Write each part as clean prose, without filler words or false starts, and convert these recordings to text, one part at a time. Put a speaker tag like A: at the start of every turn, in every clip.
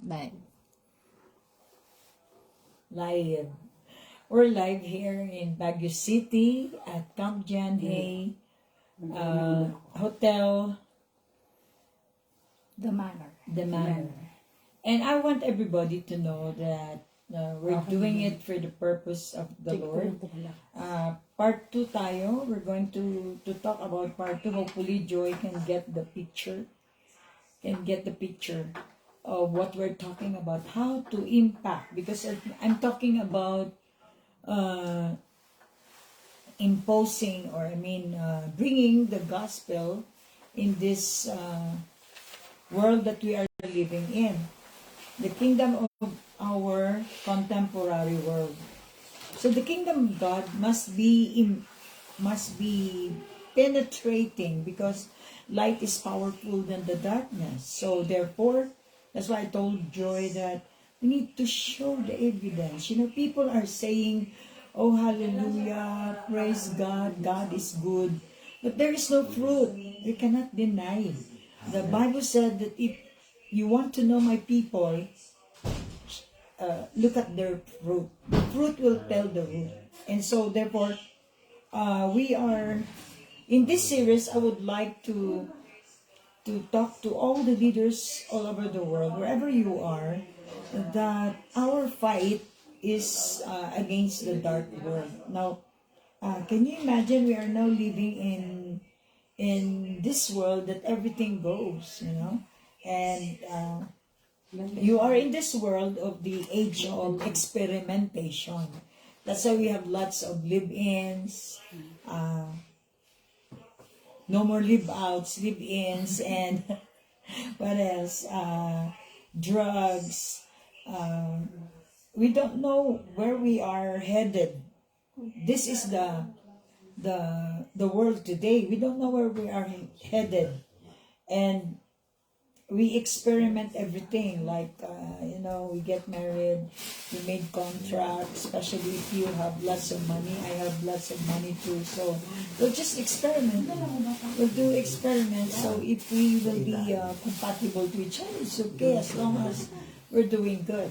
A: Bye.
B: Live. We're live here in Baguio City at Camp Jan Hay Hotel,
A: The manner.
B: The Manor. And I want everybody to know that we're doing it for the purpose of the Lord. Part 2 tayo. We're going to talk about part 2. Hopefully Joy can get the picture of what we're talking about, how to impact, because I'm talking about imposing, or bringing the gospel in this world that we are living in, the kingdom of our contemporary world. So the kingdom of God must be penetrating, because light is powerful than the darkness. So therefore, that's why I told Joy that we need to show the evidence. People are saying, "Oh, hallelujah, praise God, God is good," but there is no fruit. We cannot deny it. The Bible said that if you want to know my people, look at their fruit. The fruit will tell the root. And so therefore, we are in this series. I would like to talk to all the leaders all over the world, wherever you are, that our fight is against the dark world. Now, can you imagine, we are now living in this world that everything goes, and you are in this world of the age of experimentation. That's why we have lots of live-ins, no more live-outs, live-ins, and what else? Drugs. We don't know where we are headed. This is the world today. We don't know where we are headed, and we experiment everything. Like we get married, we made contracts. Especially if you have lots of money, I have lots of money too. So we'll just experiment. We'll do experiments. So if we will be compatible to each other, it's okay, as long as we're doing good.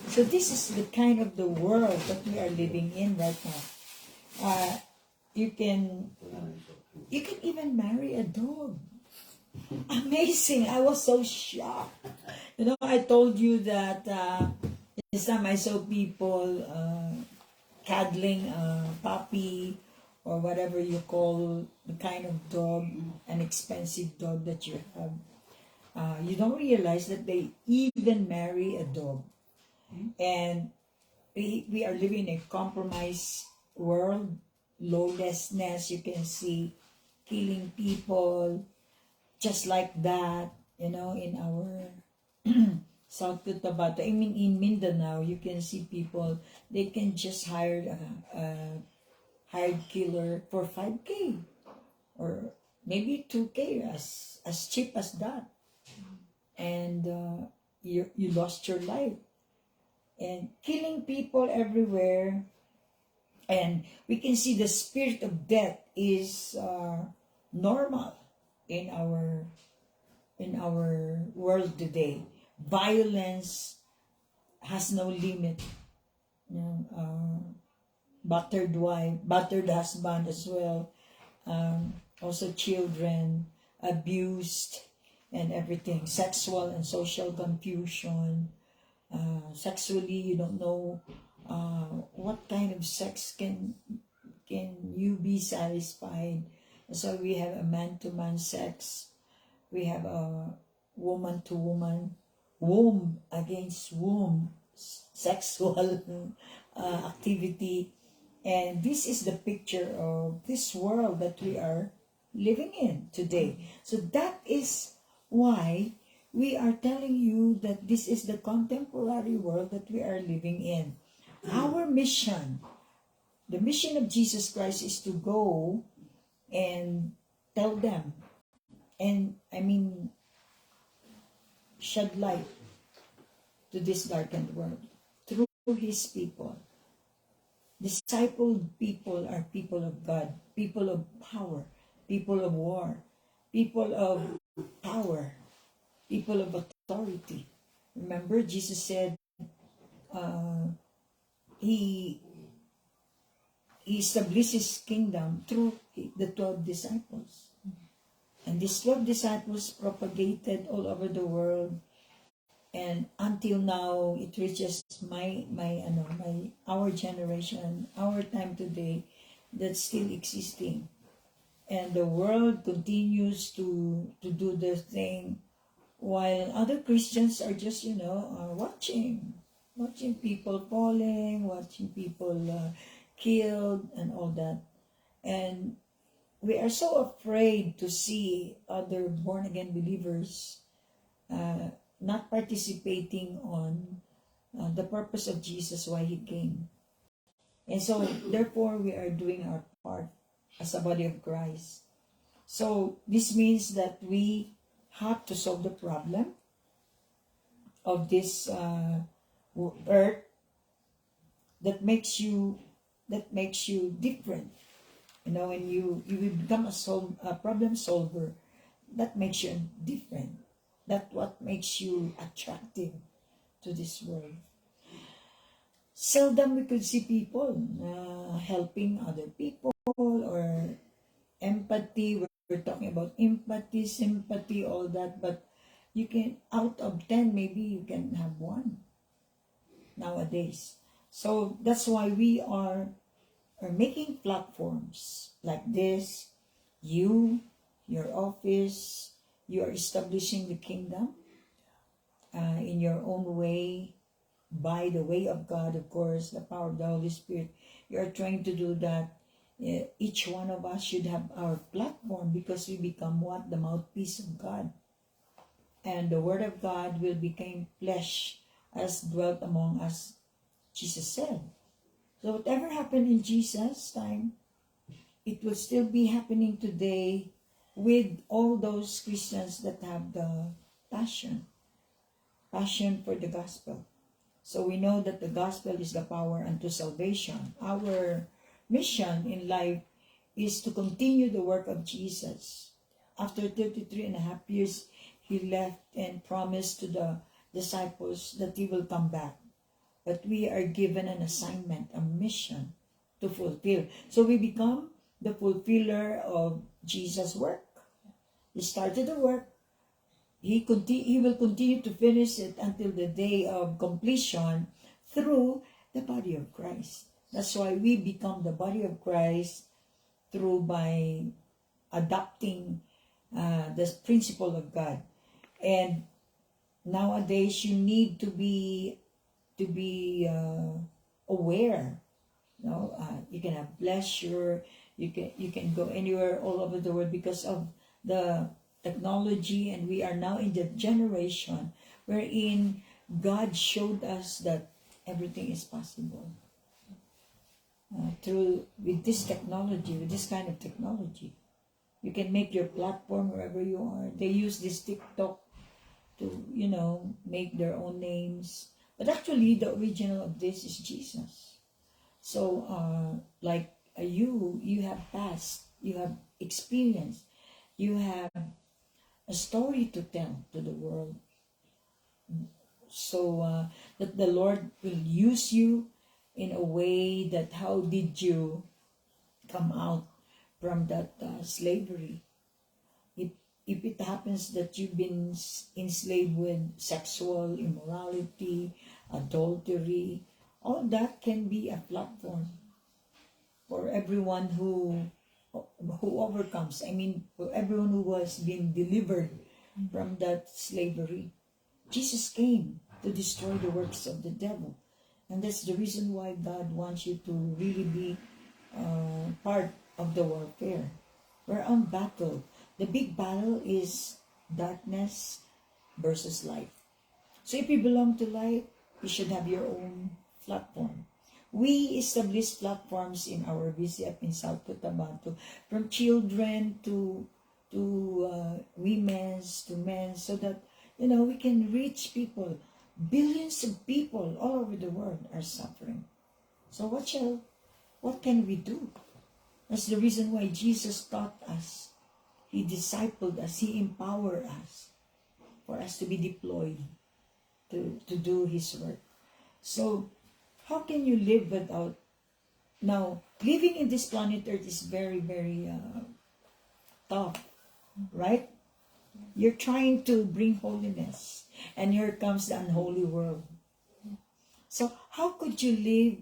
B: So this is the kind of the world that we are living in right now. You can even marry a dog. Amazing. I was so shocked. I told you that this time I saw people cuddling a puppy, or whatever you call the kind of dog, an expensive dog that you have. You don't realize that they even marry a dog. And we are living in a compromised world, lawlessness. You can see killing people just like that, in our South Cotabato. I mean, in Mindanao, you can see people, they can just hire a hired killer for 5K, or maybe 2K, as cheap as that. And you lost your life. And killing people everywhere. And we can see the spirit of death is normal in our world today. Violence has no limit. Battered wife, battered husband as well. Also children abused and everything. Sexual and social confusion. Sexually, you don't know what kind of sex can you be satisfied. So we have a man-to-man sex. We have a woman-to-woman, womb against womb sexual activity. And this is the picture of this world that we are living in today. So that is why we are telling you that this is the contemporary world that we are living in. Our mission, the mission of Jesus Christ, is to go and tell them, and shed light to this darkened world through his people. Discipled people are people of God, people of power, people of war, people of power, people of authority. Remember, Jesus said he established his kingdom through the 12 disciples. And these 12 disciples propagated all over the world, and until now it reaches our generation, our time today, that's still existing. And the world continues to do their thing, while other Christians are just watching people falling, watching people killed and all that. And we are so afraid to see other born again believers not participating on the purpose of Jesus, why he came. And so therefore we are doing our part as a body of Christ. So this means that we have to solve the problem of this earth that makes you different. When you become a problem solver, that makes you different. That's what makes you attractive to this world. Seldom we could see people helping other people, or empathy. We're talking about empathy, sympathy, all that, but you can, out of 10, maybe you can have one nowadays. So that's why we are making platforms like this. Your office, you are establishing the kingdom in your own way, by the way of God, of course, the power of the Holy Spirit. You are trying to do that. Each one of us should have our platform, because we become what? The mouthpiece of God. And the word of God will become flesh, as dwelt among us, Jesus said. So whatever happened in Jesus' time, it will still be happening today with all those Christians that have the passion for the gospel. So we know that the gospel is the power unto salvation. Our mission in life is to continue the work of Jesus. After 33 and a half years, he left and promised to the disciples that he will come back. But we are given an assignment, a mission to fulfill. So we become the fulfiller of Jesus' work. He started the work. He will continue to finish it until the day of completion through the body of Christ. That's why we become the body of Christ by adopting the principle of God. And nowadays you need to be aware. You can have pleasure. You can go anywhere all over the world because of the technology, and we are now in the generation wherein God showed us that everything is possible with this technology, with this kind of technology. You can make your platform wherever you are. They use this TikTok to make their own names, but actually the original of this is Jesus. So you have passed, you have experienced, you have a story to tell to the world, so that the Lord will use you in a way that how did you come out from that slavery. If it happens that you've been enslaved with sexual immorality, adultery, all that can be a platform for everyone who overcomes. For everyone who has been delivered from that slavery. Jesus came to destroy the works of the devil. And that's the reason why God wants you to really be part of the warfare. We're on battle. The big battle is darkness versus light. So if you belong to light, you should have your own platform. We establish platforms in our VCF in South Cotabato, from children to women's to men, so that we can reach people. Billions of people all over the world are suffering. So what can we do? That's the reason why Jesus taught us. He discipled us. He empowered us for us to be deployed to do His work. So, how can you live without? Now, living in this planet Earth is very, very tough, right? You're trying to bring holiness, and here comes the unholy world. So, how could you live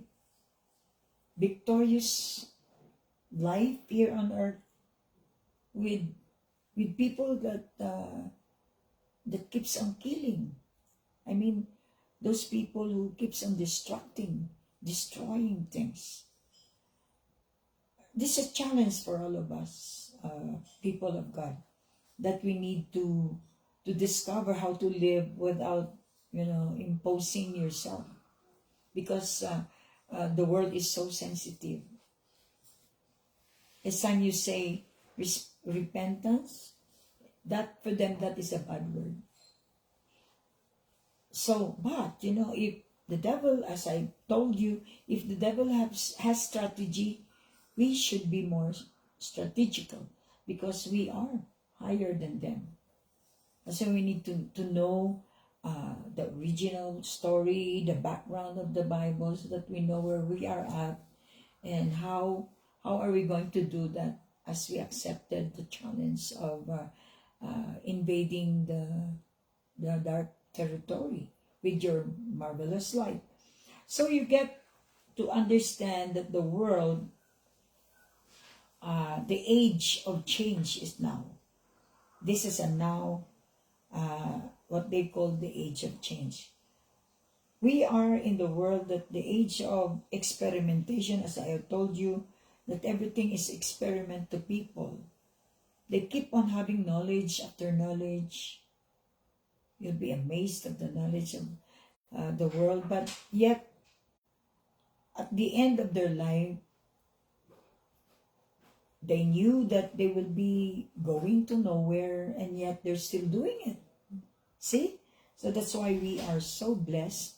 B: victorious life here on earth with people that keeps on killing? I mean, those people who keeps on destroying things. This is a challenge for all of us, people of God, that we need to discover how to live without, imposing yourself, because the world is so sensitive. It's time you say repentance, that for them that is a bad word. So, but if the devil, as I told you, if the devil has strategy, we should be more strategical, because we are higher than them. So we need to know the original story, the background of the Bible, so that we know where we are at, and how are we going to do that as we accepted the challenge of invading the dark territory with your marvelous light. So you get to understand that the world, the age of change is now. This is a now, what they call the age of change. We are in the world that the age of experimentation, as I have told you, that everything is experiment to people. They keep on having knowledge after knowledge. You'll be amazed at the knowledge of the world, but yet at the end of their life, they knew that they will be going to nowhere, and yet they're still doing it. See? So that's why we are so blessed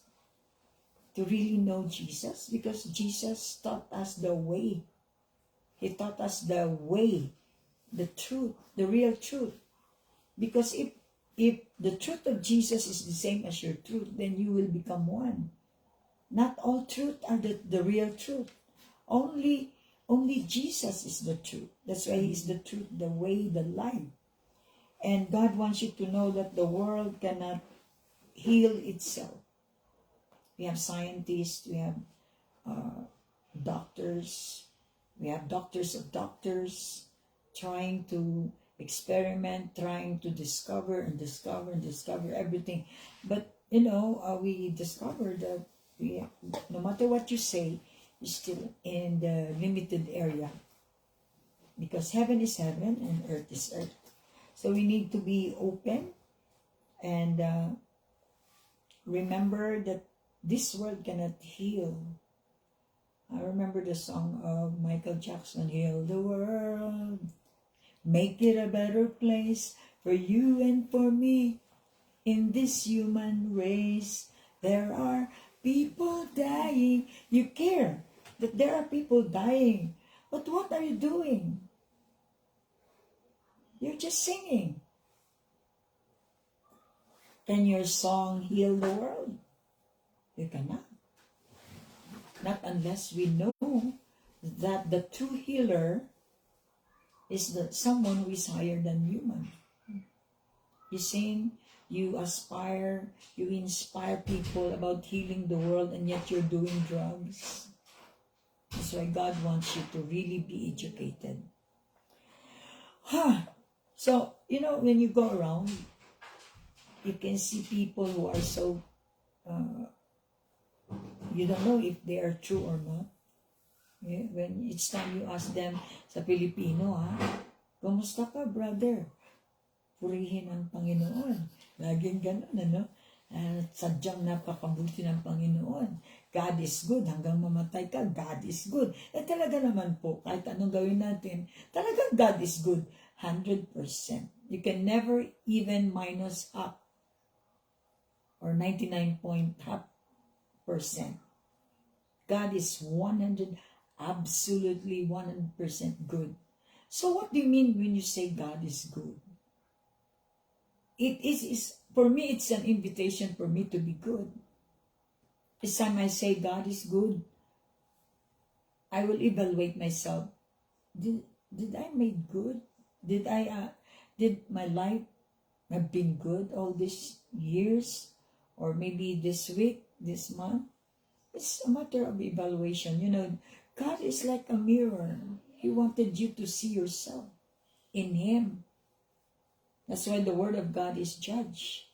B: to really know Jesus, because Jesus taught us the way. He taught us the way, the truth, the real truth. Because if the truth of Jesus is the same as your truth, then you will become one. Not all truth are the real truth. Only Jesus is the truth. That's why He is the truth, the way, the life. And God wants you to know that the world cannot heal itself. We have scientists, we have doctors, we have doctors of doctors trying to experiment, trying to discover everything. But, we discovered that no matter what you say, you're still in the limited area. Because heaven is heaven and earth is earth. So we need to be open and remember that this world cannot heal. I remember the song of Michael Jackson, "Heal the World, make it a better place for you and for me. In this human race, there are people dying." You care that there are people dying, but what are you doing? You're just singing. Can your song heal the world? You cannot. Not unless we know that the true healer is someone who is higher than human. You sing, you aspire, you inspire people about healing the world, and yet you're doing drugs. That's why God wants you to really be educated. So, when you go around, you can see people who are so, you don't know if they are true or not. Yeah? When each time you ask them sa Pilipino, "Kumusta ka, brother? Purihin ang Panginoon." Laging ganun, sadyang napakabuti ng Panginoon. God is good. Hanggang mamatay ka, God is good. Talaga naman po, kahit anong gawin natin, talagang God is good. 100%. You can never even minus up or 99.5%. God is 100, absolutely 100% good. So what do you mean when you say God is good? It is For me, it's an invitation for me to be good. Each time I say God is good, I will evaluate myself. Did I make good? Did my life have been good all these years? Or maybe this week, this month? It's a matter of evaluation. You know, God is like a mirror. He wanted you to see yourself in Him. That's why the Word of God is judge.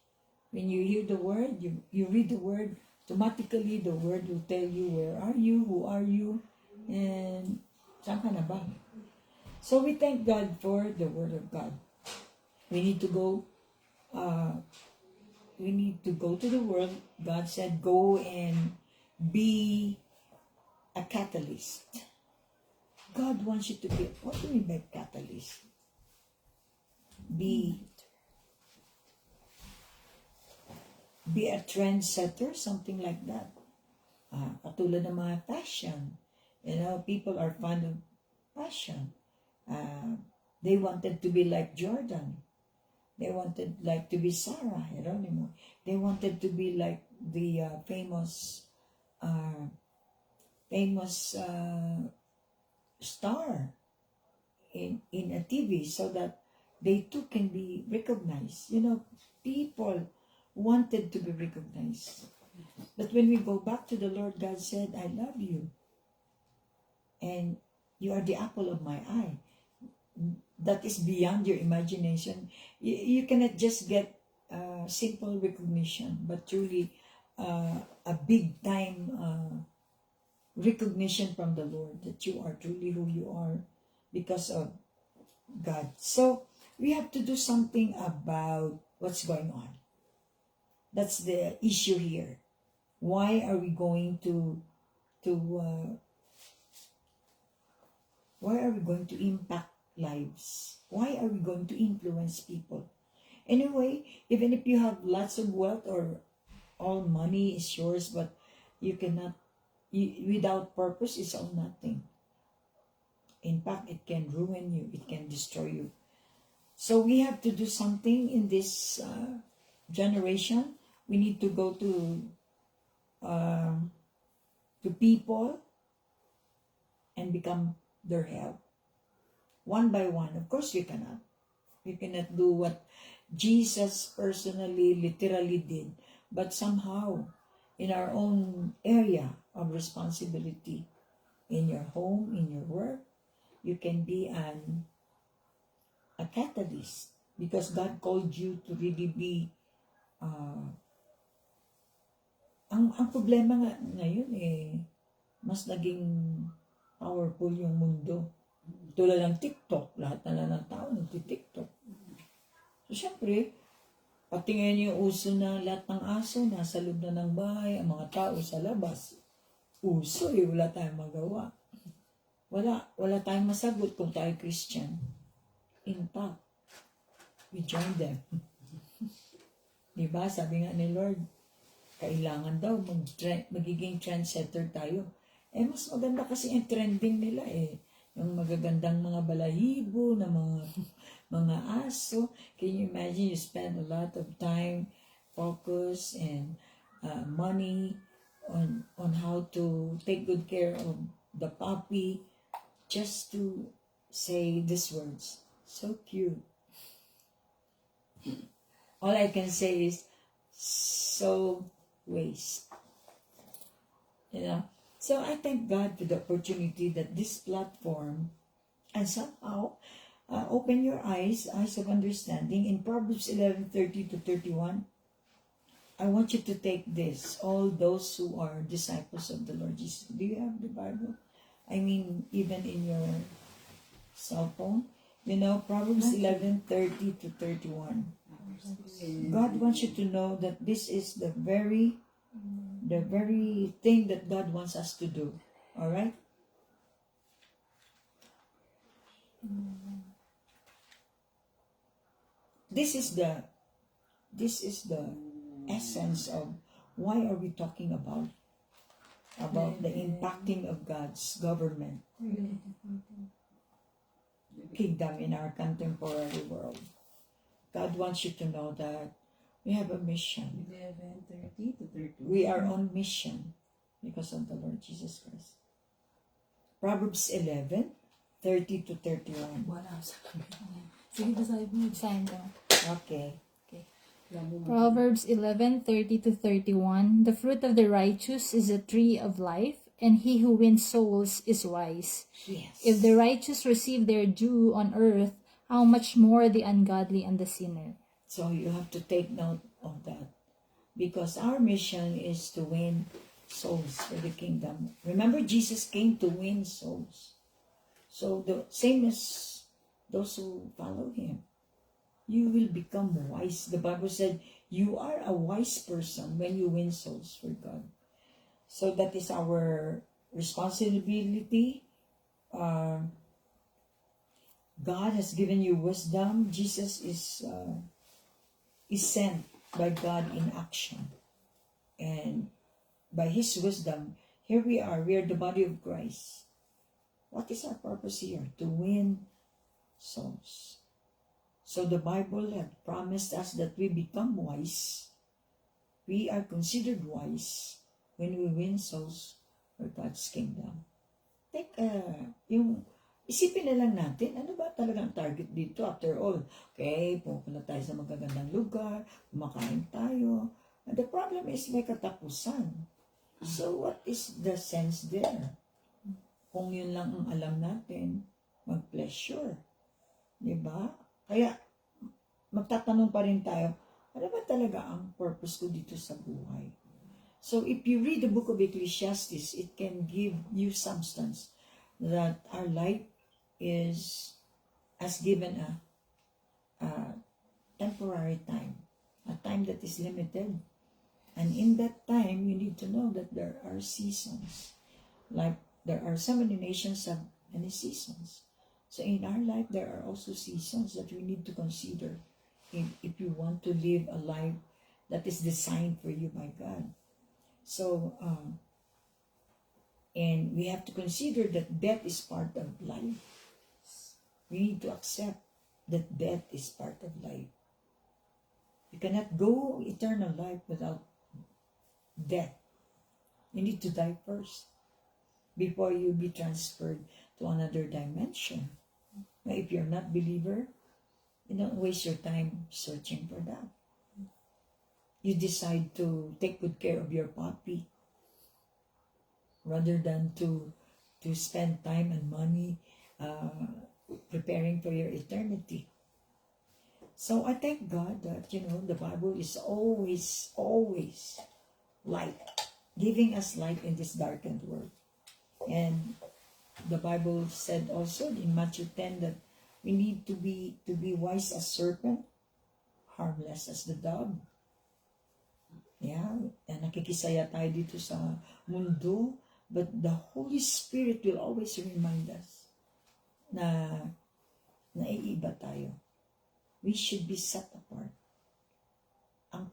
B: When you hear the Word, you read the Word, automatically the Word will tell you where are you, who are you, and saan ka na ba? So we thank God for the Word of God. We need to go to the world. God said, go and be a catalyst. God wants you to be, what do you mean by catalyst? Be a trendsetter, something like that. Katulad ng mga fashion. You know, people are fond of fashion. They wanted to be like Jordan. They wanted like to be Sarah, Geronimo. They wanted to be like the famous star in a TV, so that they too can be recognized. You know, people wanted to be recognized. But when we go back to the Lord, God said, I love you. And you are the apple of my eye. That is beyond your imagination. You cannot just get simple recognition, but truly a big time recognition from the Lord that you are truly who you are because of God. So we have to do something about what's going on. That's the issue here. Why are we going to impact lives? Why are we going to influence people? Anyway, even if you have lots of wealth or all money is yours, but you cannot, without purpose, it's all nothing. In fact, it can ruin you. It can destroy you. So we have to do something in this generation. We need to go to people and become their help. One by one. Of course, you cannot. You cannot do what Jesus personally, literally did. But somehow, in our own area of responsibility, in your home, in your work, you can be a catalyst. Because God called you to really be ang problema nga ngayon mas naging powerful yung mundo. Tulad ng TikTok, lahat na lang ng tao nagti-TikTok. So, syempre, pati ngayon yung uso na lahat ng aso nasa loob na ng bahay, ang mga tao sa labas. Uso wala tayong magawa. Wala tayong masagot kung tayo Christian. In fact, we join them. Diba? Sabi nga ni Lord, kailangan daw magiging trendsetter tayo. Mas maganda kasi yung trending nila yung magagandang mga balahibo na mga aso. Can you imagine you spend a lot of time, focus, and money on how to take good care of the puppy just to say these words. So cute. All I can say is so waste. You know? So I thank God for the opportunity that this platform and somehow open your eyes of understanding. In Proverbs 11:30 to 31, I want you to take this, all those who are disciples of the Lord Jesus. Do you have the Bible? I mean, even in your cell phone. You know, Proverbs 11:30 to 31. God wants you to know that this is the very thing that God wants us to do. All right? This is the essence of why are we talking about the impacting of God's government, kingdom in our contemporary world. God wants you to know that We have a mission.
A: 11:30 to 31.
B: We are on mission because of the Lord Jesus Christ. Proverbs 11:30 to 31.
A: Wala sa kanya. Sige, basahin mo.
C: Sign ko.
B: Okay.
A: Alam mo,
C: Proverbs 11:30 to 31. The fruit of the righteous is a tree of life, and he who wins souls is wise.
B: Yes.
C: If the righteous receive their due on earth, how much more the ungodly and the sinner?
B: So you have to take note of that. Because our mission is to win souls for the kingdom. Remember, Jesus came to win souls. So the same as those who follow him. You will become wise. The Bible said, you are a wise person when you win souls for God. So that is our responsibility. God has given you wisdom. Jesus is sent by God in action. And by his wisdom, here we are the body of Christ. What is our purpose here? To win souls. So the Bible had promised us that we become wise. We are considered wise when we win souls for God's kingdom. Isipin na lang natin, ano ba talagang target dito? After all, okay, pupunta tayo sa magagandang lugar, kumakain tayo. And the problem is may katapusan. So what is the sense there? Kung yun lang ang alam natin, mag-pleasure. Diba? Kaya, magtatanong pa rin tayo, ano ba talaga ang purpose ko dito sa buhay? So, if you read the book of Ecclesiastes, it can give you substance that our life is as given a temporary time, a time that is limited. And in that time, you need to know that there are seasons. Like, there are so many nations have many seasons. So in our life, there are also seasons that we need to consider if you want to live a life that is designed for you by God. So, and we have to consider that death is part of life. We need to accept that death is part of life. You cannot go eternal life without death. You need to die first before you be transferred to another dimension. Now, if you're not believer, you don't waste your time searching for that. You decide to take good care of your puppy rather than to spend time and money preparing for your eternity. So I thank God that, the Bible is always light, giving us light in this darkened world. And the Bible said also in Matthew 10 that we need to be wise as serpent, harmless as the dove. Yeah, and nakikisaya tayo dito sa mundo, but the Holy Spirit will always remind us na naiiba tayo. We should be set apart. Ang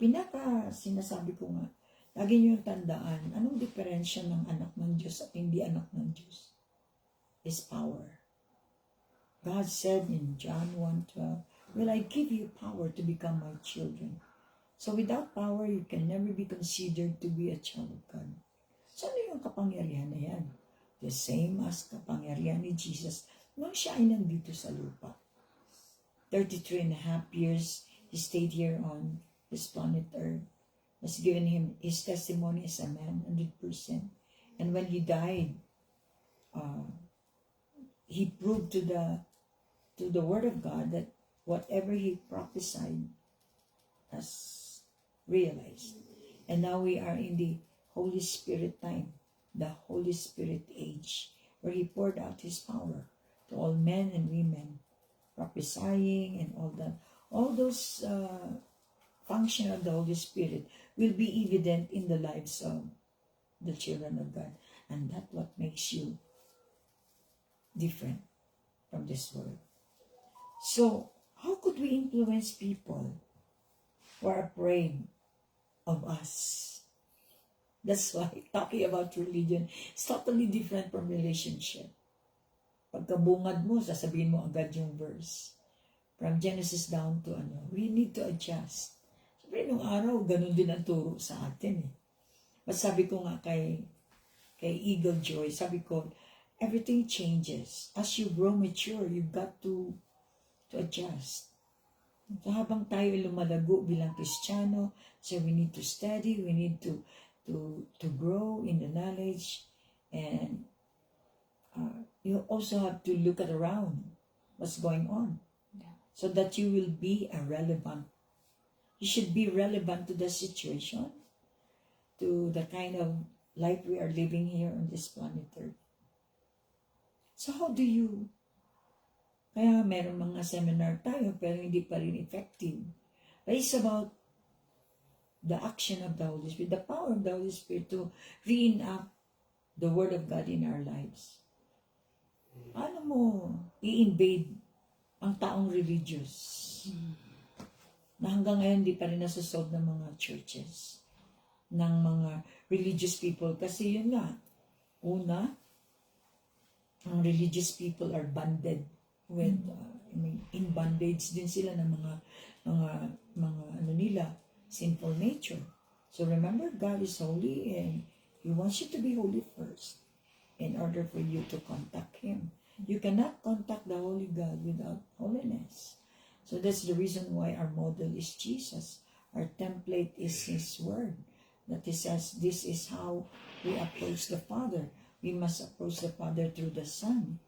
B: sinasabi ko nga, lagi niyong tandaan, anong diferensya ng anak ng Diyos at hindi anak ng Diyos? Is power. God said in John 1:12, will I give you power to become my children? So without power, you can never be considered to be a child of God. So ano yung kapangyarihan na yan? The same as kapangyarihan ni Jesus nung siya ay nandito sa lupa. 33 and a half years, he stayed here on this planet Earth. Has given him his testimony as a man, 100%. And when he died, he proved to the Word of God that whatever he prophesied has realized. And now we are in the Holy Spirit time, the Holy Spirit age, where he poured out his power to all men and women, prophesying and all that. All those function of the Holy Spirit will be evident in the lives of the children of God. And that's what makes you different from this world. So, how could we influence people who are afraid of us? That's why talking about religion is totally different from relationship. Pagkabungad mo, sasabihin mo agad yung verse. From Genesis down to we need to adjust. Siyempre, nung araw, ganun din ang turo sa atin eh. But sabi ko nga kay Eagle Joy, sabi ko, everything changes. As you grow mature, you've got to adjust. So habang tayo lumalago bilang Kristiyano, so we need to study, we need to grow in the knowledge, and you also have to look at around what's going on, so that you will be you should be relevant to the situation, to the kind of life we are living here on this planet Earth. So how do you, kaya meron mga seminar tayo pero hindi pa rin effective. But it's about the action of the Holy Spirit, the power of the Holy Spirit to reenact the Word of God in our lives. Paano mo i-invade ang taong religious na hanggang ngayon di pa rin nasusolve ng mga churches, ng mga religious people? Kasi yun nga, una, ang religious people are banded with, in bondage din sila ng mga ano nila, sinful nature. So remember, God is holy and He wants you to be holy first in order for you to contact Him. You cannot contact the Holy God without holiness. So that's the reason why our model is Jesus. Our template is His Word. That He says, this is how we approach the Father. We must approach the Father through the Son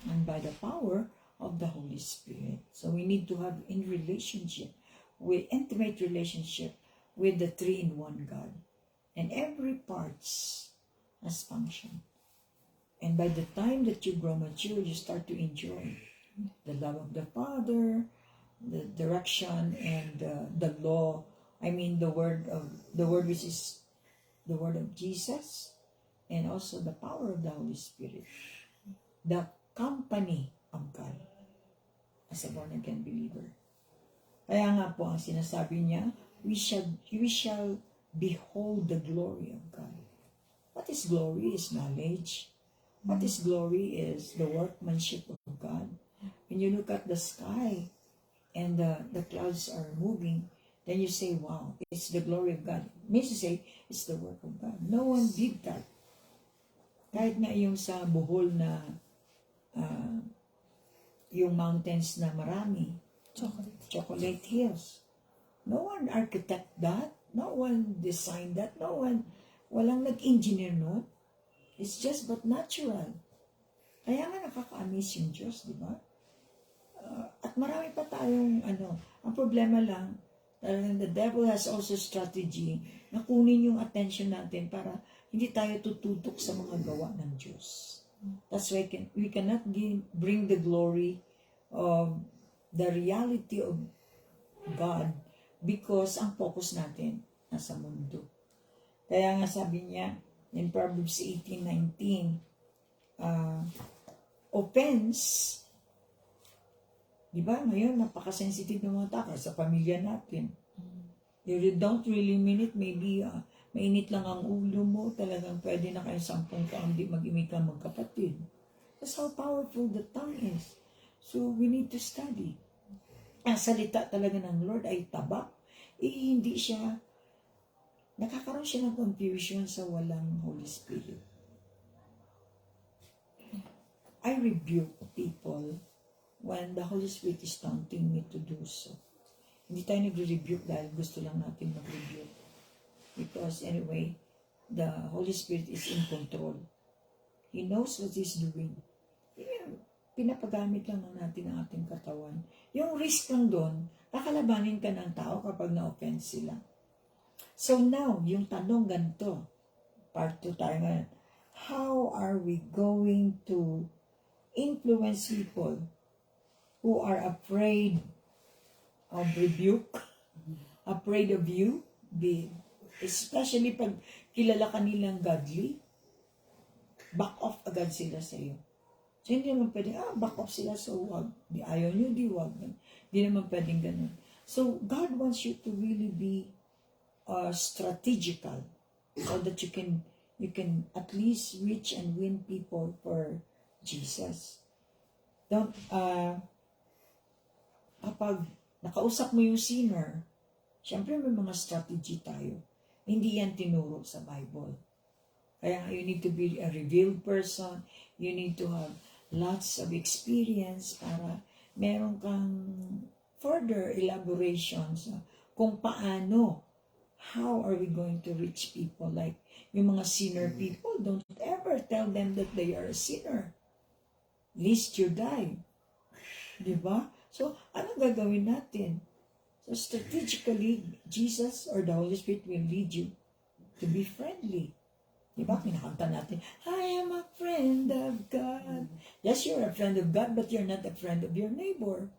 B: and by the power of the Holy Spirit. So we need to have intimate relationship with the three-in-one God. And every parts has function. And by the time that you grow mature, you start to enjoy the love of the Father, the direction, and the law. I mean, the word which is the word of Jesus, and also the power of the Holy Spirit, the company of God as a born-again believer. Kaya nga po ang sinasabi niya, we shall behold the glory of God. What is glory? Is knowledge. What is glory? Is the workmanship of God. When you look at the sky and the clouds are moving, then you say, wow, it's the glory of God. It means to say, it's the work of God. No one did that. Kahit nga yung sa Bohol na yung mountains na marami, chocolate hills. No one architect that. No one designed that. Walang nag-engineer nun. It's just but natural. Kaya nga nakaka-amaze yung Diyos, di ba? At marami pa tayong ang problema lang, talagang the devil has also strategy na kunin yung attention natin para hindi tayo tututok sa mga gawa ng Diyos. That's why we cannot bring the glory of the reality of God because ang focus natin nasa mundo. Kaya nga sabi niya in Proverbs 18:19, offense, di ba ngayon napaka-sensitive ng mga tao sa pamilya natin. You don't really mean it, maybe mainit lang ang ulo mo, talagang pwede na kayo 10 taong di mag-imik ka magkapatid. That's how powerful the tongue is. So we need to study. Ang salita talaga ng Lord ay tabak. Hindi siya, nakakaroon siya ng confusion sa walang Holy Spirit. I rebuke people when the Holy Spirit is taunting me to do so. Hindi tayo nagre-rebuke dahil gusto lang natin mag-rebuke. Because anyway, the Holy Spirit is in control. He knows what He's doing. Pinapagamit lang natin ang ating katawan. Yung risk lang doon, kakalabanin ka ng tao kapag na-offense sila. So now, yung tanong ganito, part 2 tayo ngayon, how are we going to influence people who are afraid of rebuke, afraid of you, especially pag kilala ka nilang godly, back off agad sila sa iyo. So hindi naman pwedeng, back off sila, so wag. Di ayaw nyo, di wag. Hindi naman pwedeng ganun. So God wants you to really be strategical so that you can at least reach and win people for Jesus. Don't, kapag nakausap mo yung sinner, Siyempre may mga strategy tayo. Hindi yan tinuro sa Bible. Kaya you need to be a revealed person. You need to have lots of experience para meron kang further elaborations kung paano, how are we going to reach people. Like yung mga sinner people, don't ever tell them that they are a sinner. Least you die. Diba? So, anong gagawin natin? So, strategically, Jesus or the Holy Spirit will lead you to be friendly. Diba? Kinakanta natin, I am a friend of God. Yes, you're a friend of God, but you're not a friend of your neighbor.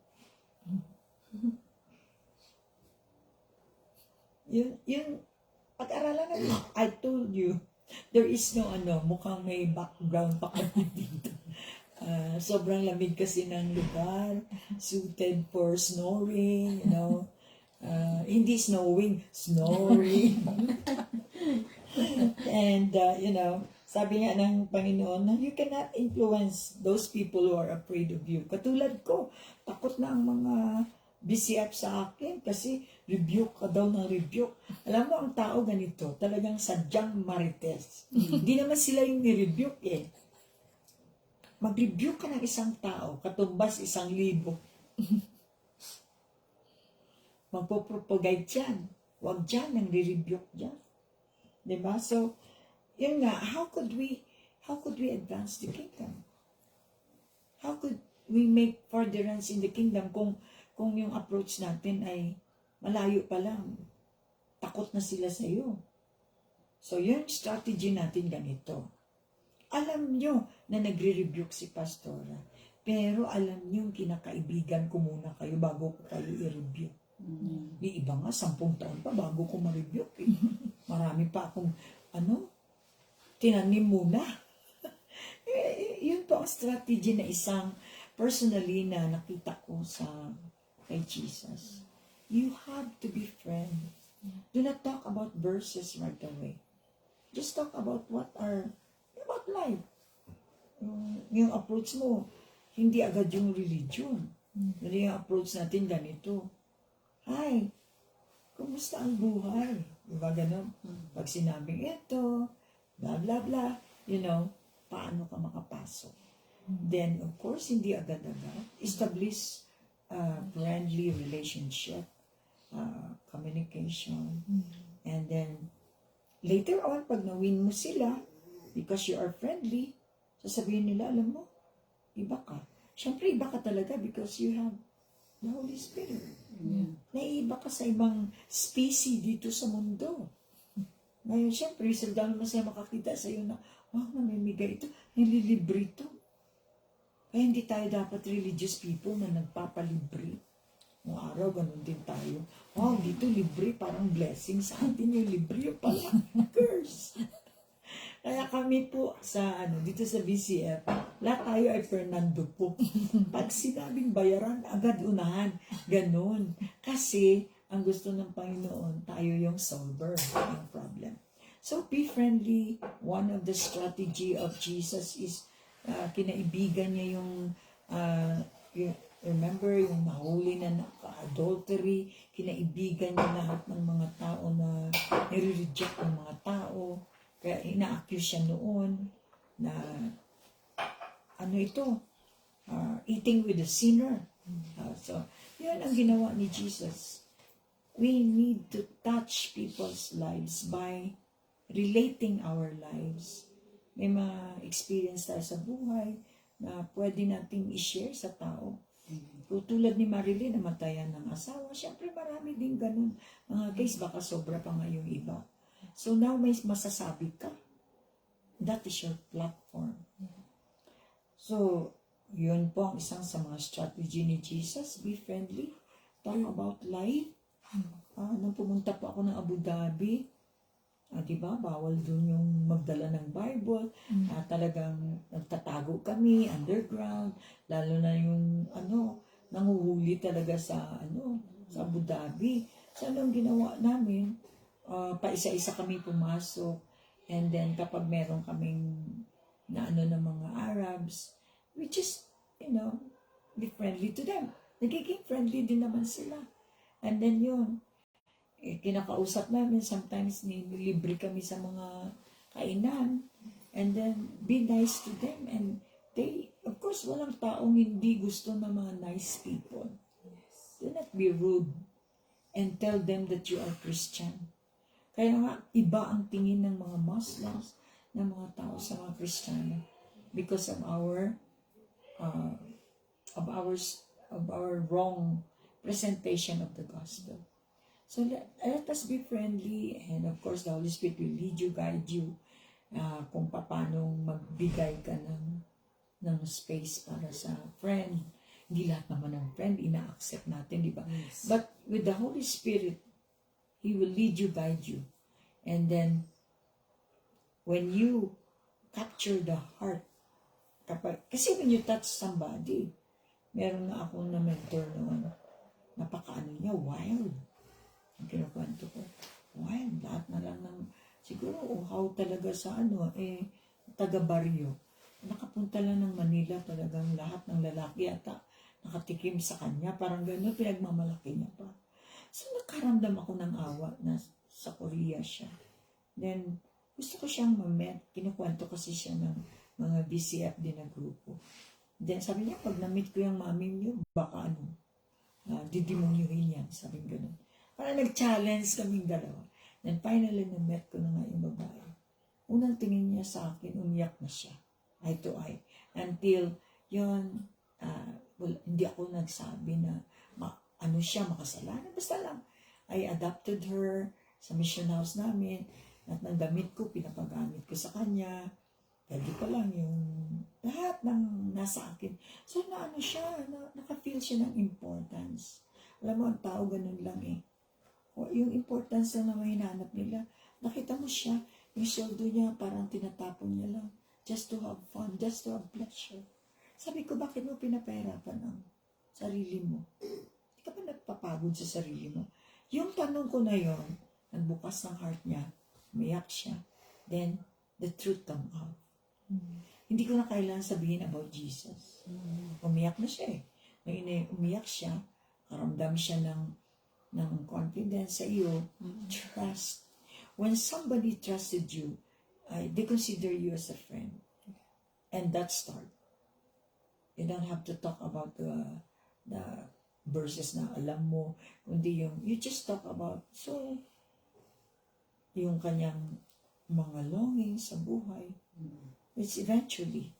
B: Yun, pag-aralan natin, I told you, there is no mukhang may background pa kami dito. Sobrang lamig kasi ng lugar, suited for snoring, hindi snowing, snoring. And, sabi nga ng Panginoon, you cannot influence those people who are afraid of you. Katulad ko, takot na ang mga BCF sa akin kasi rebuke ka daw ng rebuke. Alam mo, ang tao ganito, talagang sadyang marites. Hindi naman sila yung ni-rebuke eh. Mag-rebuke ka ng isang tao, katumbas 1,000. Magpo-propagate yan. Huwag dyan, nang re-rebuke dyan. Diba? So, yun nga, how could we advance the kingdom? How could we make furtherance in the kingdom kung yung approach natin ay malayo pa lang? Takot na sila sa iyo. So, yun strategy natin ganito. Alam nyo na nagre-rebuke si Pastora, pero alam nyo yung kinakaibigan ko muna kayo bago ko kayo i-rebuke. Yung iba nga, 10 taon pa bago ko ma-rebuke. Marami pa akong, tinanim muna. Yun po ang strategy na isang personally na nakita ko kay Jesus. You have to be friend. Do not talk about verses right away. Just talk about about life. Yung approach mo, hindi agad yung religion. Hindi yung approach natin ganito. Hi, kumusta ang buhay? Diba ganun? Pag sinabing ito, blah, blah, blah, paano ka makapasok? Then, of course, hindi agad-agad. Establish friendly relationship, communication, and then, later on, pag na-win mo sila, because you are friendly, sasabihin nila, alam mo, iba ka. Siyempre, iba ka talaga because you have the Holy Spirit. Naiiba ka sa ibang species dito sa mundo. Ngayon, siyempre, sila naman sila makakita sa iyo na, wow, namimigay ito, nililibre ito. Kaya hindi tayo dapat religious people na nagpapalibre. Noong araw, ganun din tayo. Wow, dito libre, parang blessing sa atin yung libre. Yung pala, curse. Kaya kami po dito sa BCF, lahat tayo ay Fernando po. Pag sinabing bayaran, agad unahan. Ganon. Kasi, ang gusto ng Panginoon, tayo yung solver ng problem. So, be friendly. One of the strategy of Jesus is, kinaibigan niya yung remember, yung nahuli na adultery, kinaibigan niya lahat ng mga tao na nire-reject ng mga tao. Kaya ina-accuse siya noon na eating with the sinner. So, yun ang ginawa ni Jesus. We need to touch people's lives by relating our lives. May mga experience tayo sa buhay na pwede nating i-share sa tao. Kung tulad ni Marilyn, namatayan ng asawa, syempre marami din ganun. Mga case, baka sobra pa nga yung iba. So now may masasabi ka. That is your platform. So, yun po ang isang sa mga strategy ni Jesus. Be friendly. Talk about life. Nung pumunta po ako ng Abu Dhabi, diba, bawal dun yung magdala ng Bible. Talagang nagtatago kami, underground. Lalo na yung, nanguhuli talaga sa Abu Dhabi. So, anong ginawa namin? Paisa-isa kami pumasok, and then kapag meron kaming ng mga Arabs, we just, be friendly to them. Nagiging friendly din naman sila. And then kinakausap namin, sometimes nilibre kami sa mga kainan, and then be nice to them, and they, of course, walang taong hindi gusto ng mga nice people. Do not be rude and tell them that you are Christian. Kaya nga, iba ang tingin ng mga Muslims, ng mga tao sa mga Kristiyano because of our wrong presentation of the gospel. So let us be friendly, and of course the Holy Spirit will lead you, guide you kung paano magbigay ka ng space para sa friend. Hindi lahat naman ng friend ina-accept natin, di ba?
A: Yes.
B: But with the Holy Spirit, He will lead you, guide you. And then, when you capture the heart, kasi when you touch somebody, meron na ako na mentor noon, napakaano niya, wild. Ang kinukwento ko, wild, lahat na lang ng, siguro, uhaw talaga sa taga-baryo. Nakapunta lang ng Manila, talagang lahat ng lalaki ata nakatikim sa kanya, parang gano'n, pinagmamalaki niya pa. So, nakaramdam ako ng awa na sa Korea siya. Then, gusto ko siyang ma-met. Kinukwento kasi siya ng mga BCF din na grupo. Then, sabi niya, pag na-meet ko yung mami niyo, baka didemonyohin yan. Sabi gano'n. Parang nag-challenge kaming dalawa. Then, finally, na-met ko na nga yung babae. Unang tingin niya sa akin, umiyak na siya. Eye to eye. Until, yun, hindi ako nagsabi na siya, makasalanan. Basta lang, I adopted her sa mission house namin, at ng damit ko, pinapagamit ko sa kanya. Pwede ko lang yung lahat ng nasa akin. So, siya, naka-feel siya ng importance. Alam mo, ang tao ganun lang eh. O, yung importance na naman hinanap nila, nakita mo siya, yung sweldo niya, parang tinatapon niya lang. Just to have fun, just to have pleasure. Sabi ko, bakit mo pinapahirapan ang sarili mo? Hindi ka ba nagpapagod sa sarili mo? Yung tanong ko na yon, nagbukas ng heart niya, umiyak siya, then the truth come out. Hindi ko na kailangan sabihin about Jesus. Umiyak na siya eh. Ngayon umiyak siya, karamdam siya ng confidence sa iyo, trust. When somebody trusted you, they consider you as a friend. And that start. You don't have to talk about the verses na alam mo, kundi you just talk about, so, yung kanyang mga longings sa buhay, which eventually,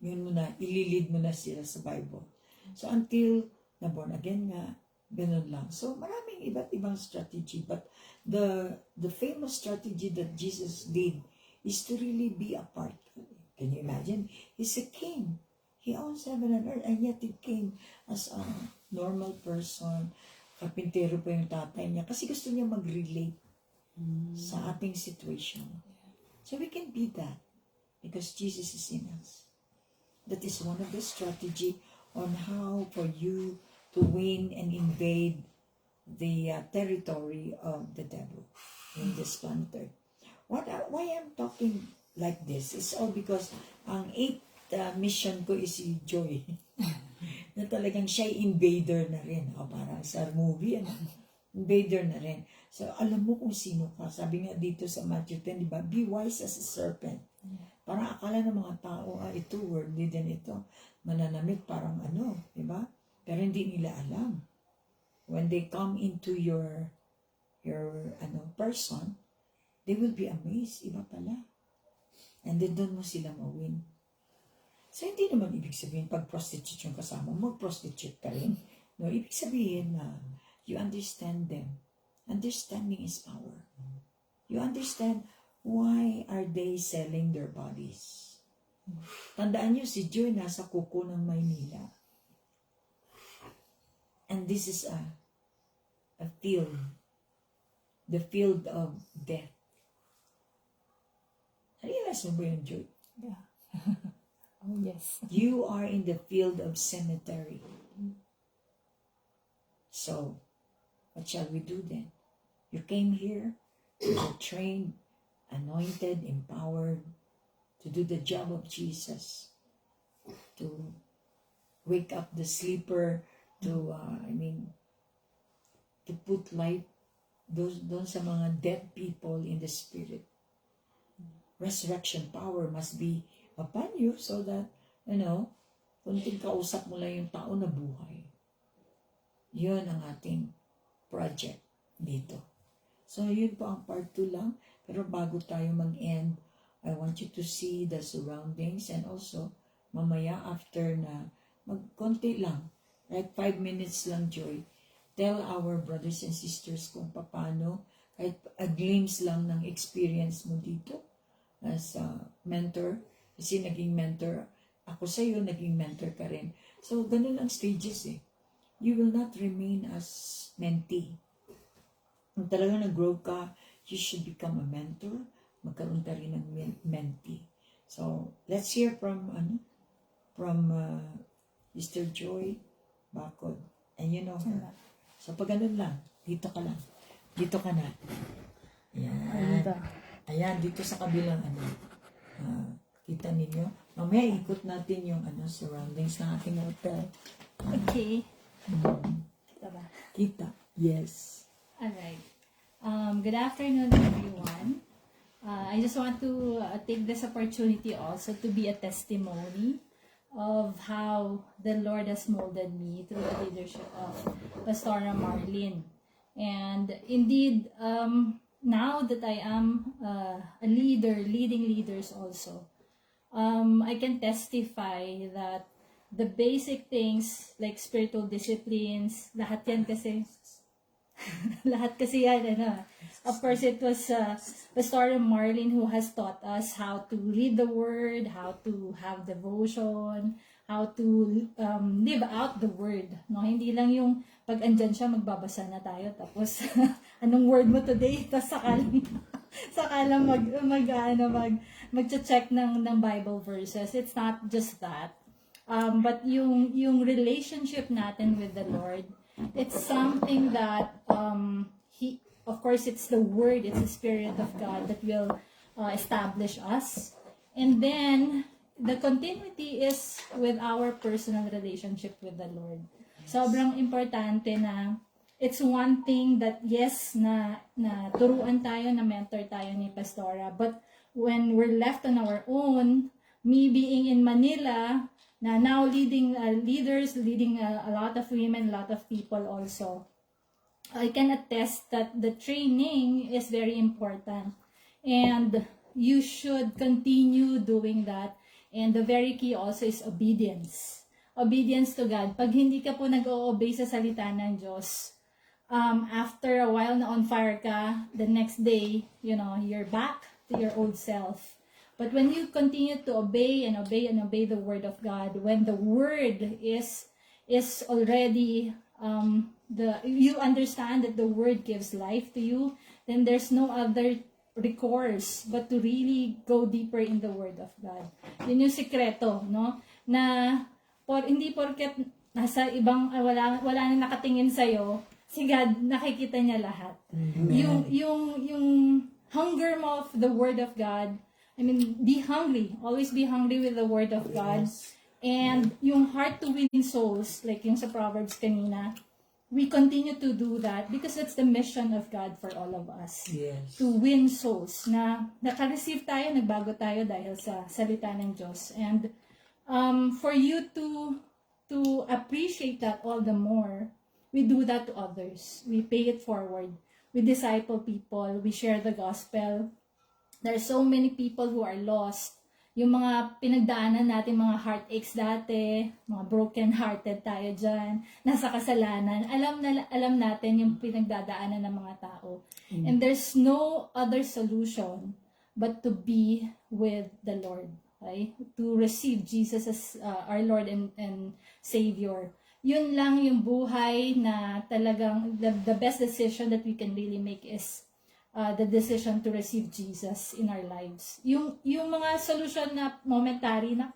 B: yun mo na, ililid mo na sila sa Bible. So, until na born again nga, ganun lang. So, maraming iba't ibang strategy, but the famous strategy that Jesus did is to really be a part. Can you imagine? He's a king. He owns heaven and earth, and yet he came as a normal person. Karpintero pa yung tatay niya kasi gusto niya mag-relate sa ating situation. So we can be that because Jesus is in us. That is one of the strategy on how for you to win and invade the territory of the devil in this planet. Why I'm talking like this is all because ang 8th mission ko is si Joy. Na talagang siya invader na rin. O parang sa movie, invader na rin. So, alam mo kung sino ka. Sabi nga dito sa Matthew 10, diba? Be wise as a serpent. Parang akala ng mga tao, ito, worldly din ito. Mananamit, parang diba? Pero hindi nila alam. When they come into your person, they will be amazed. Iba pala. And then doon mo sila mawin. So, hindi naman ibig sabihin, pag prostitute yung kasama, mag-prostitute ka rin. No, ibig sabihin na you understand them. Understanding is power. You understand why are they selling their bodies. Tandaan nyo, si Joy nasa kuko ng Maynila. And this is a field. The field of death. Realize mo ba yun, Joy?
C: Yeah. Oh, yes.
B: You are in the field of cemetery. So, what shall we do then? You came here, you were trained, anointed, empowered to do the job of Jesus, to wake up the sleeper, to put light doon sa mga dead people in the spirit. Resurrection power must be upon you so that, kunting kausap mo lang yung tao na buhay. Yun ang ating project dito. So, yun po ang part 2 lang. Pero bago tayo mag-end, I want you to see the surroundings and also, mamaya after na, magkonti lang, like 5 minutes lang, Joy, tell our brothers and sisters kung paano, kahit a glimpse lang ng experience mo dito as a mentor. Kasi naging mentor ako sa'yo, naging mentor ka rin. So, ganun ang stages eh. You will not remain as mentee. Kung talaga nag-grow ka, you should become a mentor. Magkaroon ka rin ng mentee. So, let's hear from Mr. Joy Bacod. And you know her. So, pag ganun lang, dito ka lang. Dito ka na. Ayan. Ayan, dito sa kabilang kita ninyo. Mamaya ikot natin yung surroundings ng ating hotel.
C: Okay. Kita ba?
B: Kita. Yes.
C: Alright. Good afternoon, everyone. I just want to take this opportunity also to be a testimony of how the Lord has molded me through the leadership of Pastora Marlene. And indeed, now that I am a leader, leading leaders also, I can testify that the basic things like spiritual disciplines, lahat yan kasi, lahat kasi yan, Of course, it was Pastor Marlene who has taught us how to read the Word, how to have devotion, how to live out the Word. No? Hindi lang yung pag andyan siya, magbabasa na tayo, tapos anong word mo today? Tapos saka lang mag-check ng Bible verses. It's not just that. But yung relationship natin with the Lord, it's something that of course, it's the Word, it's the Spirit of God that will establish us. And then, the continuity is with our personal relationship with the Lord. Sobrang importante na it's one thing that, yes, na turuan tayo, na mentor tayo ni Pastora, but when we're left on our own, me being in Manila, na now leading leaders, leading a lot of women, a lot of people also, I can attest that the training is very important and you should continue doing that. And the very key also is obedience. Obedience to God. Pag hindi ka po nag-o-obey sa salita ng Diyos, after a while na on fire ka, the next day, you're back to your old self. But when you continue to obey and obey and obey the Word of God, when the Word is already you understand that the Word gives life to you, then there's no other recourse but to really go deeper in the Word of God. Yun yung sikreto, no? Na hindi porket nasa ibang wala na nakatingin sa si God nakikita niya lahat. Yung hunger mo of the Word of God, be hungry. Always be hungry with the Word of God. Yes. And yung heart to win souls, like yung sa Proverbs kanina, we continue to do that because it's the mission of God for all of us.
B: Yes.
C: To win souls. Na naka-receive tayo, nagbago tayo dahil sa salita ng Diyos. And for you to appreciate that all the more, we do that to others. We pay it forward. We disciple people. We share the gospel. There are so many people who are lost. Yung mga pinagdaanan natin, mga heartaches dati, mga broken-hearted tayo dyan, nasa kasalanan, alam natin yung pinagdadaanan ng mga tao. And there's no other solution but to be with the Lord. Okay? To receive Jesus as our Lord and Savior. Yun lang yung buhay na talagang the best decision that we can really make is the decision to receive Jesus in our lives. Yung mga solution na momentary na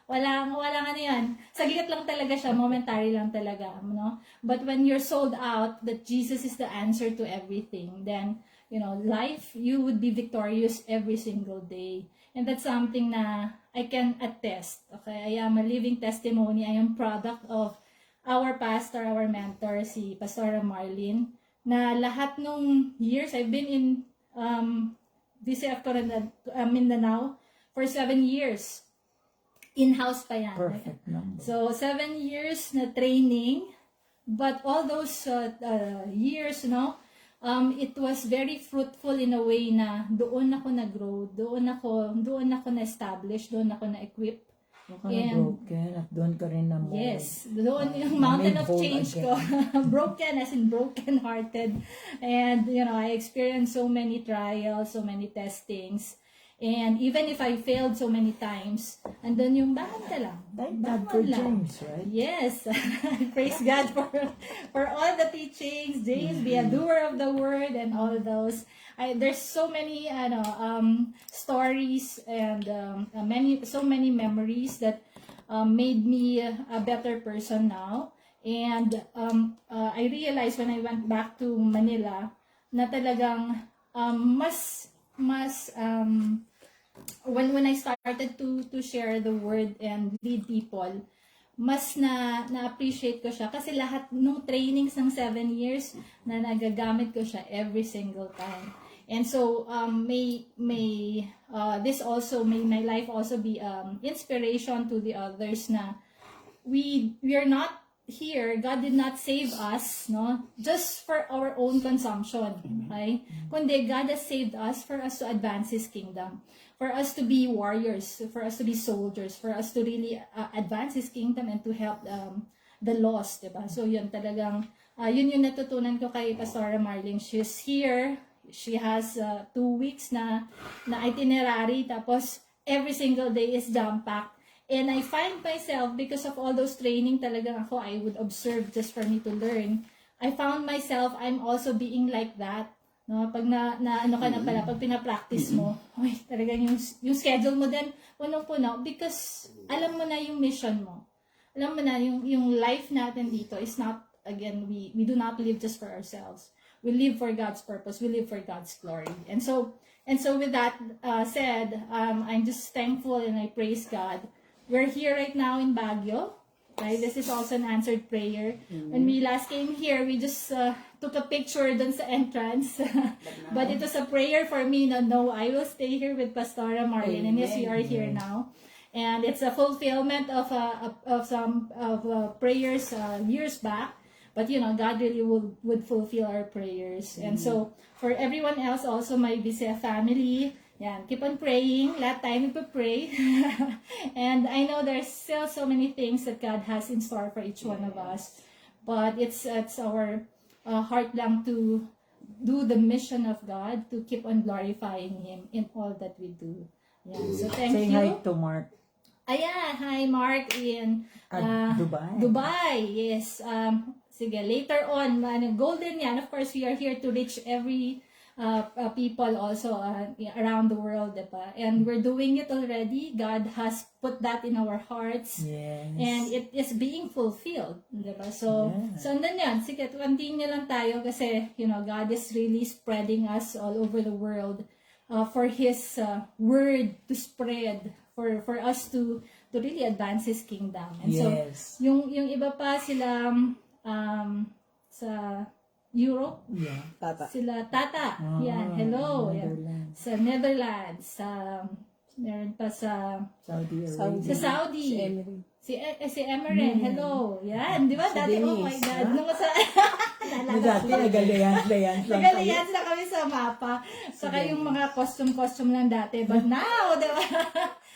C: wala nga na yan. Saglit lang talaga siya, momentary lang talaga, no? But when you're sold out that Jesus is the answer to everything, then life, you would be victorious every single day. And that's something na I can attest. Okay, I am a living testimony. I am product of our pastor, our mentor, si Pastora Marlene, na lahat nung years I've been in DCF Mindanao for 7 years. In-house pa yan.
B: Perfect number.
C: So, 7 years na training, but all those years, it was very fruitful in a way na doon ako nag-grow, doon ako na-establish, doon ako na-equip.
B: Doon ka na broken at doon ka rin na more.
C: Yes, doon yung mountain
B: made
C: of
B: whole
C: change
B: again.
C: ko. Broken as in broken-hearted. And, I experienced so many trials, so many testings. And even if I failed so many times, andun yung bangon ka lang.
B: Thank God
C: Bangon
B: for
C: lang.
B: James, right?
C: Yes. Praise God for all the teachings. James, be a doer of the word and all those. There's so many stories and so many memories that made me a better person now. And I realized when I went back to Manila na talagang when I started to share the word and lead people, mas na-appreciate ko siya kasi lahat nung trainings ng 7 years na nagagamit ko siya every single time. And so my life also be inspiration to the others na we are not here, God did not save us, just for our own consumption, okay? Kundi God has saved us for us to advance His kingdom, for us to be warriors, for us to be soldiers, for us to really advance His kingdom and to help the lost, diba? So yun talagang, yun yung natutunan ko kay Pastora Marlene. She's here, she has 2 weeks na itinerary, tapos every single day is jam-packed. And I find myself, because of all those training talagang ako, I would observe just for me to learn. I found myself, I'm also being like that. No? Pag pag pinapractice mo, talagang yung schedule mo din, punong-puno, because alam mo na yung mission mo. Alam mo na yung life natin dito is not, again, we do not live just for ourselves. We live for God's purpose. We live for God's glory. And so with that said, I'm just thankful and I praise God. We're here right now in Baguio. Right? This is also an answered prayer. When we last came here, we just took a picture dun sa entrance. But it was a prayer for me na, no, I will stay here with Pastora Marlene. And yes, we are here now. And it's a fulfillment of some prayers years back. But God really would fulfill our prayers. And so for everyone else, also my BCF family, yan, keep on praying. Lahat tayo nagpa-pray. And I know there's still so many things that God has in store for each one of us. But it's our heart lang to do the mission of God, to keep on glorifying Him in all that we do. Yan. So thank
B: Say
C: you.
B: hi to Mark.
C: Ayan, hi Mark in
B: Dubai.
C: Dubai, yes. Sige, later on, golden yan. Of course, we are here to reach every people also around the world, diba? And we're doing it already. God has put that in our hearts.
B: Yes.
C: And it is being fulfilled, diba? So andun yan. Sige, continue lang tayo kasi, God is really spreading us all over the world for His word to spread, for us to really advance His kingdom. And
B: Yes.
C: so, yung iba pa sila sa Europe,
B: Yeah.
C: sila Tata, yan, hello, yan.
B: Netherlands.
C: Sa Netherlands, meron pa sa
B: Saudi Arabia.
C: Saudi, si Emeren, hello, yan, di ba,
A: Si
C: dati, oh
A: Denise,
C: my God,
A: ha?
C: nung sa,
B: Dati nagalayan lang kami.
C: nagalians na kami sa mapa, saka yung mga costume lang dati, but now, di ba,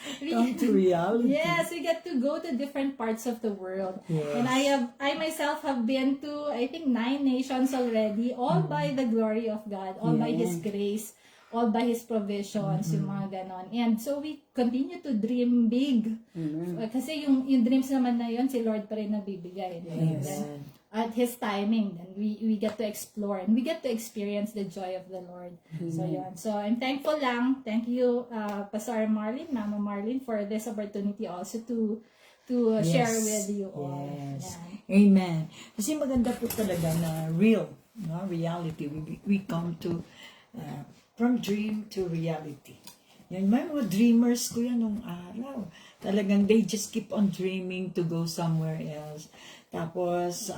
B: Come to reality.
C: yes, we get to go to different parts of the world.
B: Yes.
C: And I myself have been to, I think, 9 nations already, all by the glory of God, all by His grace, all by His provisions, yung mga ganon. And so we continue to dream big. Kasi yung dreams naman na yun, si Lord pa rin nabibigay.
B: Yes.
C: Then, at His timing, then we get to explore and we get to experience the joy of the Lord. So yun. So I'm thankful lang. Thank you, Pastor Marlene, Mama Marlene, for this opportunity also to share with you all.
B: Yes.
C: Yan.
B: Amen. Kasi maganda po talaga na real, reality. We come to from dream to reality. Yan, may mga dreamers ko yan nung araw. Talagang they just keep on dreaming to go somewhere else. Tapos,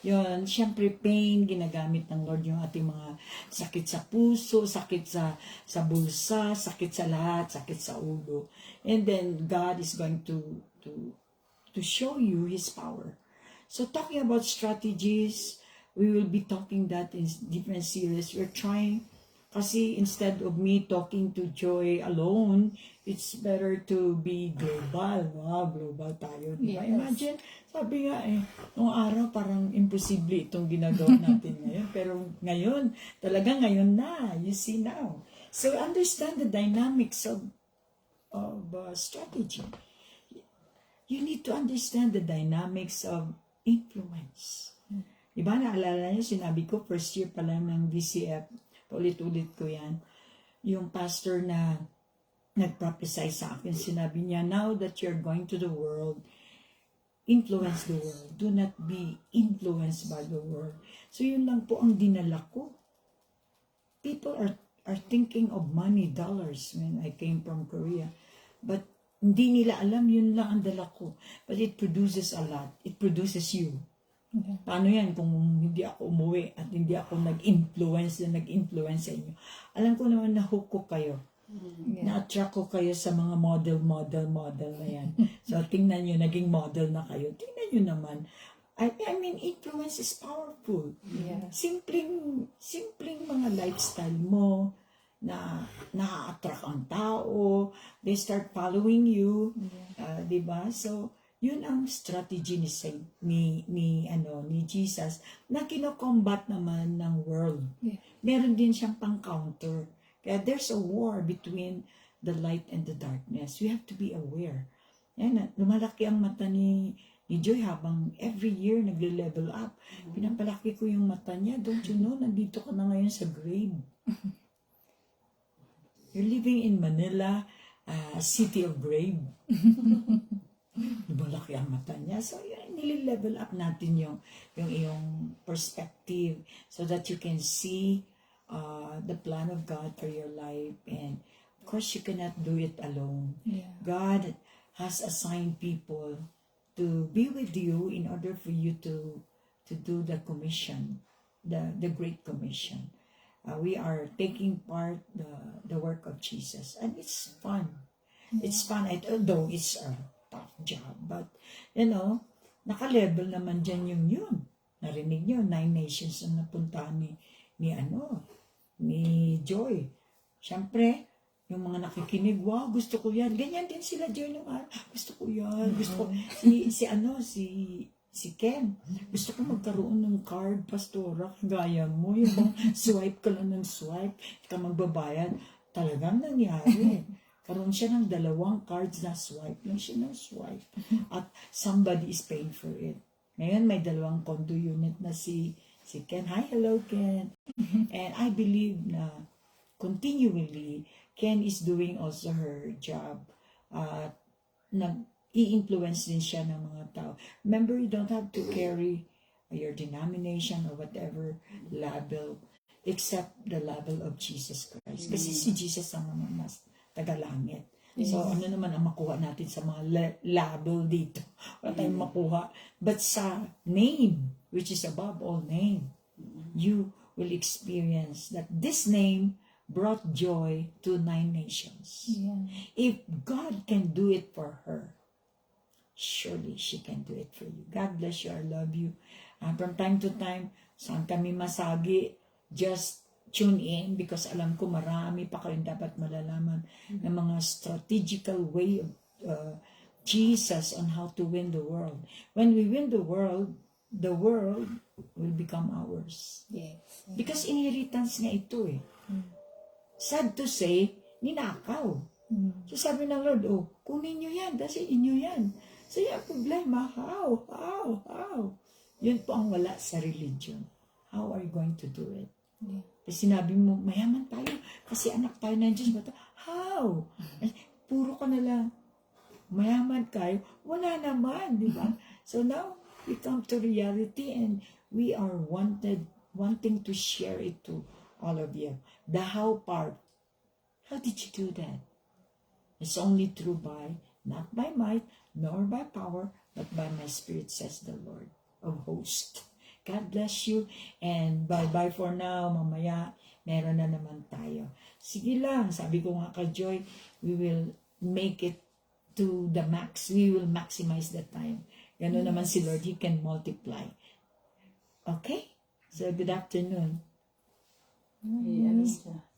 B: Yun, syempre pain, ginagamit ng Lord yung ating mga sakit sa puso, sakit sa bulsa, sakit sa lahat, sakit sa ulo. And then God is going to show you His power. So talking about strategies, we will be talking that in different series. We're trying, kasi instead of me talking to Joy alone, it's better to be global. Wow, global tayo. Diba?
C: Yes.
B: Imagine, sabi nga nung araw parang imposible itong ginagawa natin ngayon. Pero ngayon, talaga ngayon na. You see now. So understand the dynamics of strategy. You need to understand the dynamics of influence. Diba, naalala niyo, sinabi ko, first year pa lang ng DCF, ulit-ulit ko yan, yung pastor na nag-prophesy sa akin, sinabi niya, now that you're going to the world, influence the world. Do not be influenced by the world. So yun lang po ang dinala ko. People are thinking of money, dollars, when I came from Korea. But hindi nila alam, yun lang ang dala ko. But it produces a lot. It produces you.
C: Okay.
B: Paano yan kung hindi ako umuwi at hindi ako nag-influence sa inyo? Alam ko naman na hook ko kayo.
C: Yeah.
B: Na-attract ko kayo sa mga model na yan. So, tingnan nyo, naging model na kayo. Tingnan nyo naman. I mean, influence is powerful.
C: Yeah.
B: Simpleng mga lifestyle mo na na-attract ang tao. They start following you. Diba? So, yun ang strategy ni Jesus na kino-combat naman ng world.
C: Yeah.
B: Meron din siyang pang-counter. Kaya there's a war between the light and the darkness. We have to be aware. Yan, lumalaki ang mata ni Joy habang every year nagle-level up. Pinapalaki ko yung mata niya. Don't you know, nandito ka na ngayon sa grade. You're living in Manila, city of grave. Malaki ang mata niya. So, yun, nililevel up natin yung iyong perspective so that you can see the plan of God for your life. And, of course, you cannot do it alone.
C: Yeah.
B: God has assigned people to be with you in order for you to do the commission, the Great Commission. We are taking part the work of Jesus. And it's fun. Yeah. It's fun, although it's tough job. But, naka-level naman dyan yun. Narinig nyo, 9 nations ang napunta ni Joy. Siyempre, yung mga nakikinig, wow, gusto ko yan. Ganyan din sila Joy nung araw. Gusto ko yan. Gusto ko, si Ken, gusto ko magkaroon ng card, pastora, gaya mo. Yung bang swipe ka lang ng swipe, ka magbabayad. Talagang nangyari. Karoon siya ng 2 cards na swipe lang siya ng swipe. At somebody is paying for it. Ngayon may 2 condo unit na si Ken. Hi, hello Ken. And I believe na continually, Ken is doing also her job. I-influence din siya ng mga tao. Remember, you don't have to carry your denomination or whatever label except the label of Jesus Christ. Kasi si Jesus ang mas tagalangit. So, ano naman ang makuha natin sa mga label dito? Wala tayong makuha. But sa name, which is above all name, you will experience that this name brought joy to 9 nations.
C: Yeah.
B: If God can do it for her, surely she can do it for you. God bless you. I love you. From time to time, saan kami masagi, just tune in because alam ko marami pa kayong dapat malalaman ng mga strategical way of Jesus on how to win the world. When we win the world will become ours.
C: Yes.
B: Because inheritance nga ito eh. Sad to say, ninakaw. So sabi ng Lord, kunin nyo yan, kasi inyo yan. So yung problema, how? Yun po ang wala sa religion. How are you going to do it?
C: Yeah.
B: Kasi sinabi mo, mayaman tayo, kasi anak tayo ng Diyos. How? Puro ka na lang, mayaman kayo, wala naman, di ba? So now, we come to reality and we are wanting to share it to all of you. The how part. How did you do that? It's only through not by might, nor by power, but by my spirit, says the Lord of hosts. God bless you. And bye-bye for now. Mamaya, meron na naman tayo. Sige lang, sabi ko nga ka Joy, we will make it to the max. We will maximize the time. Gano'n naman si Lord, He can multiply. Okay? So, good afternoon.
A: Ano siya?